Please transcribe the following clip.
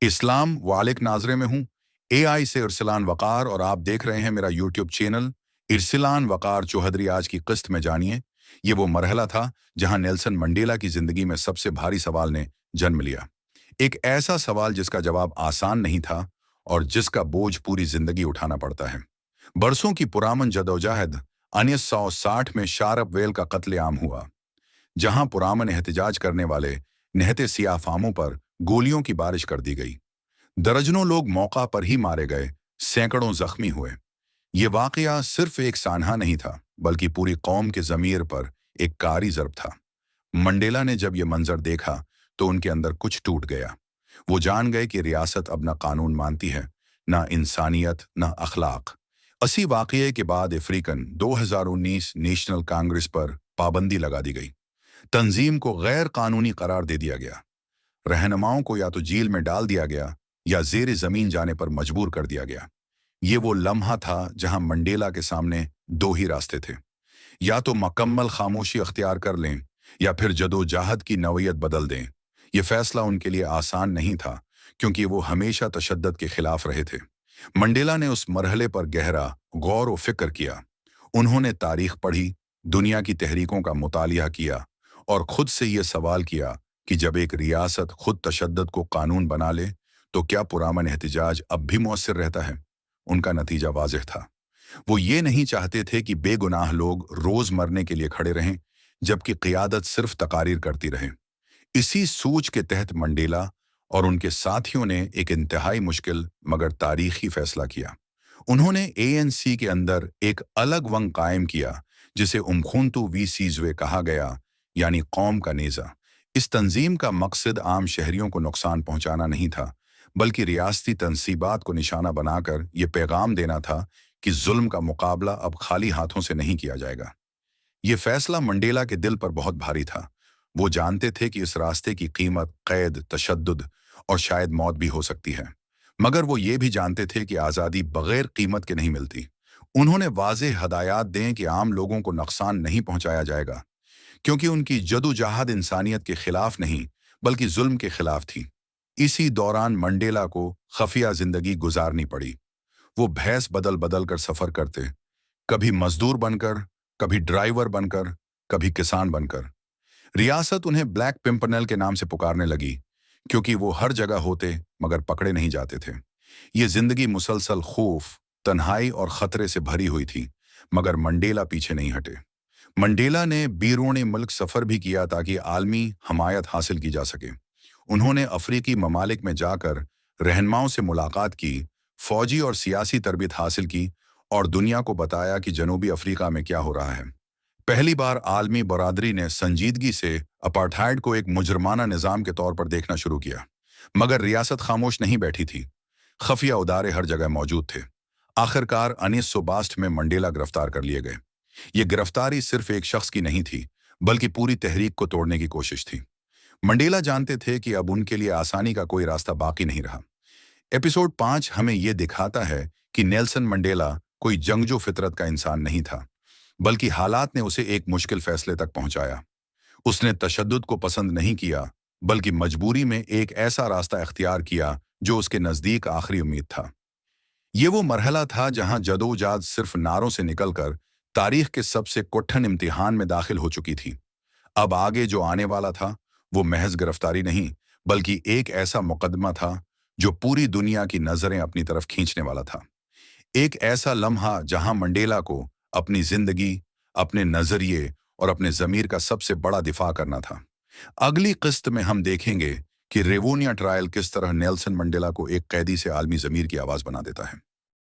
इस्लाम वालेक नाजरे में हूँ। एआई से इरसलान वकार और आप देख रहे हैं मेरा यूट्यूब चैनल इरसलान वकार चौधरी। आज की किस्त में जानिए, ये वो मरहला था जहां नेल्सन मंडेला की जिंदगी में सबसे भारी सवाल ने जन्म लिया। एक ऐसा सवाल जिसका जवाब आसान नहीं था और जिसका बोझ पूरी जिंदगी उठाना पड़ता है। बरसों की पुरामन जदोजहद 1960 में शारप वेल का कत्लेआम हुआ, जहां पुरामन एहतजाज करने वाले निहत्ते सियाफामों पर गोलियों की बारिश कर दी गई। दर्जनों लोग मौका पर ही मारे गए, सैकड़ों जख्मी हुए। ये वाकया सिर्फ एक सानहा नहीं था, बल्कि पूरी कौम के ज़मीर पर एक कारी ज़र्ब था। मंडेला ने जब ये मंजर देखा तो उनके अंदर कुछ टूट गया। वो जान गए कि रियासत अब ना कानून मानती है, ना इंसानियत, ना अखलाक। इसी वाकये के बाद अफ्रीकन 2019 नेशनल कांग्रेस पर पाबंदी लगा दी गई। तंजीम को गैर कानूनी करार दे दिया गया। रहनुमाओं को या तो जेल में डाल दिया गया या जेर जमीन जाने पर मजबूर कर दिया गया। ये वो लम्हा था जहां मंडेला के सामने दो ही रास्ते थे, या तो मुकम्मल खामोशी अख्तियार कर लें या फिर जदोजहद की नौयत बदल दें। ये फैसला उनके लिए आसान नहीं था, क्योंकि वो हमेशा तशद्दुद के खिलाफ रहे थे। मंडेला ने उस मरहले पर गहरा गौर व फिक्र किया। उन्होंने तारीख पढ़ी, दुनिया की तहरीकों का मुतालिया किया और खुद से ये सवाल किया कि जब एक रियासत खुद तशद्दुद को कानून बना ले तो क्या पुरामन एहतजाज अब भी मौसर रहता है। उनका नतीजा वाज़ेह था। वो ये नहीं चाहते थे कि बेगुनाह लोग रोज मरने के लिए खड़े रहें, जबकि क़ियादत सिर्फ तकारीर करती रहे। इसी सूझ के तहत मंडेला और उनके साथियों ने एक इंतहाई मुश्किल मगर तारीखी फैसला किया। उन्होंने एएनसी के अंदर एक अलग वंग कायम किया, जिसे उमखुंतु वी सीजवे कहा गया, यानी कौम का नेज़ा। इस तंजीम का मकसद आम शहरियों को नुकसान पहुंचाना नहीं था, बल्कि रियासती तनसीबात को निशाना बनाकर ये पैगाम देना था कि जुल्म का मुकाबला अब खाली हाथों से नहीं किया जाएगा। ये फैसला मंडेला के दिल पर बहुत भारी था। वो जानते थे कि इस रास्ते की कीमत कैद, तशद्दुद और शायद मौत भी हो सकती है, मगर वो ये भी जानते थे कि आज़ादी बगैर कीमत के नहीं मिलती। उन्होंने वाज़ेह हदायत दें कि आम लोगों को नुकसान नहीं पहुंचाया जाएगा, क्योंकि उनकी जदोजहद इंसानियत के खिलाफ नहीं बल्कि जुल्म के खिलाफ थी। इसी दौरान मंडेला को खफिया जिंदगी गुजारनी पड़ी। वो भैंस बदल बदल कर सफर करते, कभी मजदूर बनकर, कभी ड्राइवर बनकर, कभी किसान बनकर। रियासत उन्हें ब्लैक पिंपरनेल के नाम से पुकारने लगी, क्योंकि वो हर जगह होते मगर पकड़े नहीं जाते थे। ये जिंदगी मुसलसल खौफ, तन्हाई और खतरे से भरी हुई थी, मगर मंडेला पीछे नहीं हटे। मंडेला ने बीरूण मुल्क सफर भी किया ताकि आलमी हमायत हासिल की जा सके। उन्होंने अफ्रीकी ममालिक में जाकर रहनुमाओं से मुलाकात की, फौजी और सियासी तरबियत हासिल की और दुनिया को बताया कि जनूबी अफ्रीका में क्या हो रहा है। पहली बार आलमी बरादरी ने संजीदगी से अपार्थाइड को एक मुजरमाना निज़ाम के तौर पर देखना शुरू किया, मगर रियासत खामोश नहीं बैठी थी। खफिया उदारे हर जगह मौजूद थे। आखिरकार 1962 में मंडेला गिरफ्तार कर लिए गए। ये गिरफ्तारी सिर्फ एक शख्स की नहीं थी, बल्कि पूरी तहरीक को तोड़ने की कोशिश थी। मंडेला जानते थे कि अब उनके लिए आसानी का कोई रास्ता बाकी नहीं रहा। एपिसोड 5 हमें यह दिखाता है कि नेल्सन मंडेला कोई जंगजू फितरत का इंसान नहीं था, बल्कि हालात ने उसे एक मुश्किल फैसले तक पहुंचाया। उसने तशद्दुद को पसंद नहीं किया, बल्कि मजबूरी में एक ऐसा रास्ता इख्तियार किया जो उसके नज़दीक आखिरी उम्मीद था। ये वो मरहला था जहां जदोजहद सिर्फ नारों से निकलकर तारीख के सबसे कठिन इम्तिहान में दाखिल हो चुकी थी। अब आगे जो आने वाला था वो महज गिरफ्तारी नहीं, बल्कि एक ऐसा मुकदमा था जो पूरी दुनिया की नजरें अपनी तरफ खींचने वाला था। एक ऐसा लम्हा जहां मंडेला को अपनी जिंदगी, अपने नजरिए और अपने जमीर का सबसे बड़ा दिफा करना था। अगली किस्त में हम देखेंगे कि रिवोनिया ट्रायल किस तरह नेल्सन मंडेला को एक कैदी से आलमी जमीर की आवाज बना देता है।